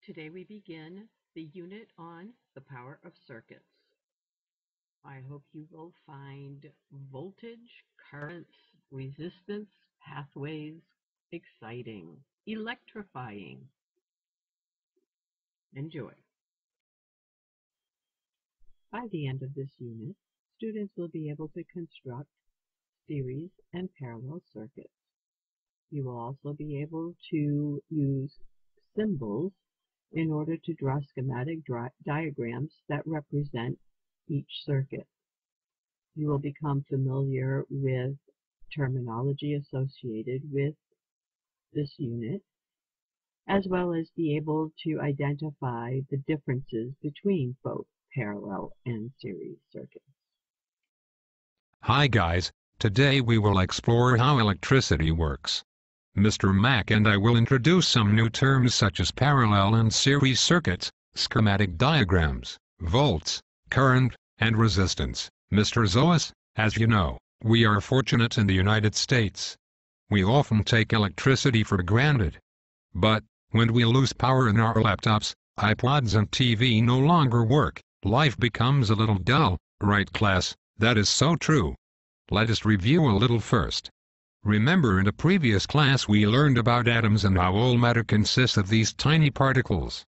Today we begin the unit on the power of circuits. I hope you will find voltage, currents, resistance, pathways exciting, electrifying. Enjoy. By the end of this unit, students will be able to construct series and parallel circuits. You will also be able to use symbols in order to draw schematic diagrams that represent each circuit. You will become familiar with terminology associated with this unit, as well as be able to identify the differences between both parallel and series circuits. Hi guys, today we will explore how electricity works. Mr. Mack and I will introduce some new terms such as parallel and series circuits, schematic diagrams, volts, current, and resistance. Mr. Zoas, as you know, we are fortunate in the United States. We often take electricity for granted. But, when we lose power and our laptops, iPods and TV no longer work, life becomes a little dull, right class? That is so true. Let us review a little first. Remember in a previous class we learned about atoms and how all matter consists of these tiny particles.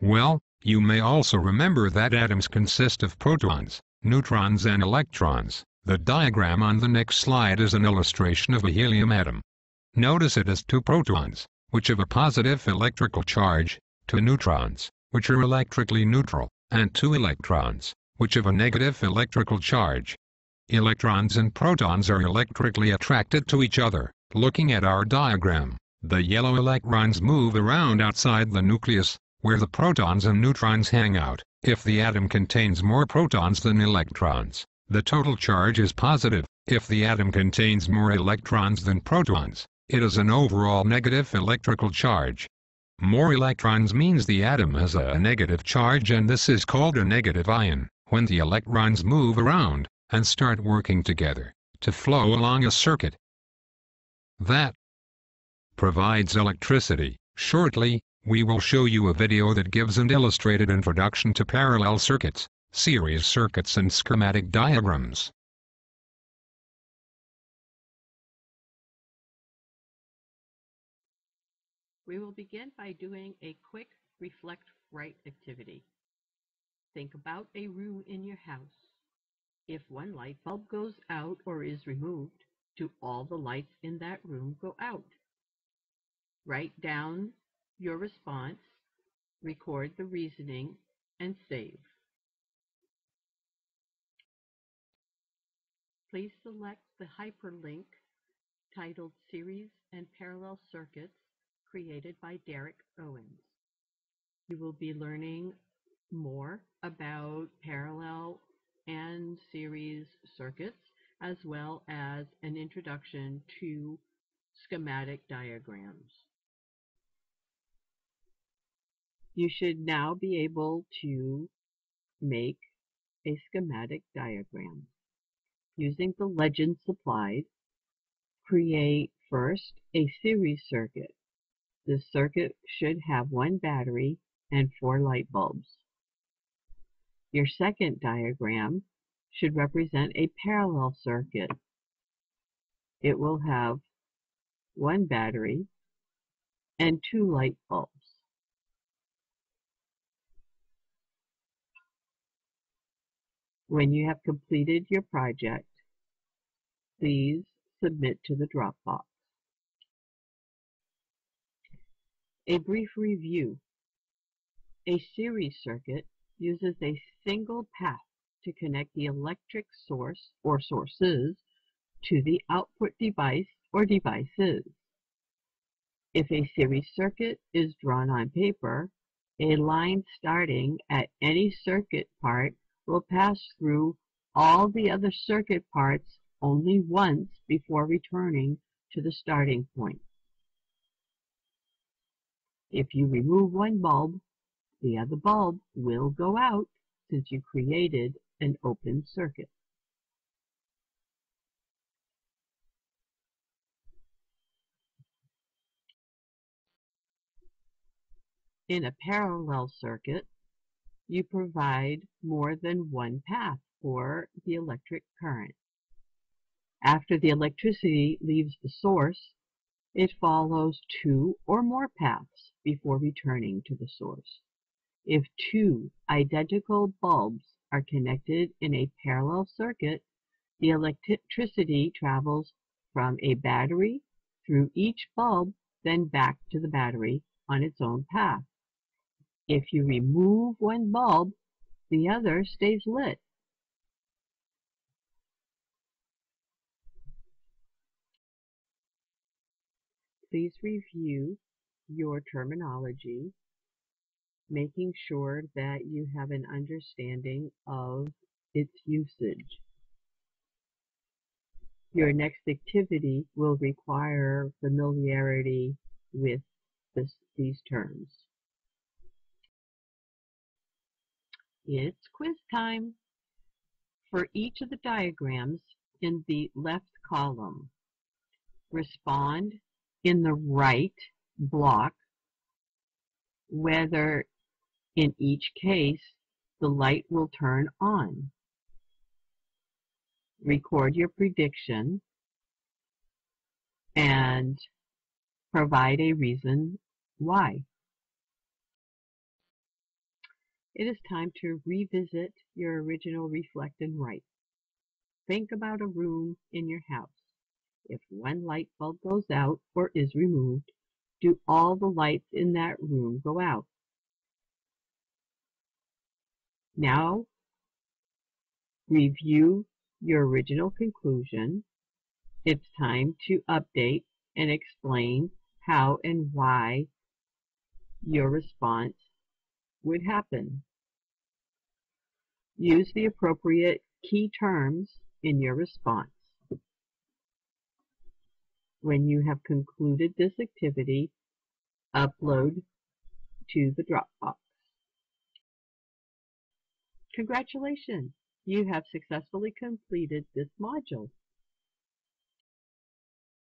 Well, you may also remember that atoms consist of protons, neutrons and electrons. The diagram on the next slide is an illustration of a helium atom. Notice it has two protons, which have a positive electrical charge, two neutrons, which are electrically neutral, and two electrons, which have a negative electrical charge. Electrons and protons are electrically attracted to each other. Looking at our diagram, the yellow electrons move around outside the nucleus, where the protons and neutrons hang out. If the atom contains more protons than electrons, the total charge is positive. If the atom contains more electrons than protons, it is an overall negative electrical charge. More electrons means the atom has a negative charge, and this is called a negative ion. When the electrons move around and start working together to flow along a circuit that provides electricity. Shortly, we will show you a video that gives an illustrated introduction to parallel circuits, series circuits and schematic diagrams. We will begin by doing a quick reflect right activity. Think about a room in your house. If one light bulb goes out or is removed, do all the lights in that room go out? Write down your response, record the reasoning, and save. Please select the hyperlink titled Series and Parallel Circuits created by Derek Owens. You will be learning more about parallel and series circuits, as well as an introduction to schematic diagrams. You should now be able to make a schematic diagram. Using the legend supplied, create first a series circuit. This circuit should have one battery and 4 light bulbs. Your second diagram should represent a parallel circuit. It will have one battery and 2 light bulbs. When you have completed your project, please submit to the Dropbox. A brief review. A series circuit uses a single path to connect the electric source or sources to the output device or devices. If a series circuit is drawn on paper, a line starting at any circuit part will pass through all the other circuit parts only once before returning to the starting point. If you remove one bulb, the other bulb will go out since you created an open circuit. In a parallel circuit, you provide more than one path for the electric current. After the electricity leaves the source, it follows two or more paths before returning to the source. If two identical bulbs are connected in a parallel circuit, the electricity travels from a battery through each bulb, then back to the battery on its own path. If you remove one bulb, the other stays lit. Please review your terminology, making sure that you have an understanding of its usage. Your next activity will require familiarity with these terms. It's quiz time. For each of the diagrams in the left column, respond in the right block whether in each case the light will turn on. Record your prediction and provide a reason why. It is time to revisit your original reflect and write. Think about a room in your house. If one light bulb goes out or is removed, do all the lights in that room go out? Now, review your original conclusion. It's time to update and explain how and why your response would happen. Use the appropriate key terms in your response. When you have concluded this activity, upload to the Dropbox. Congratulations! You have successfully completed this module.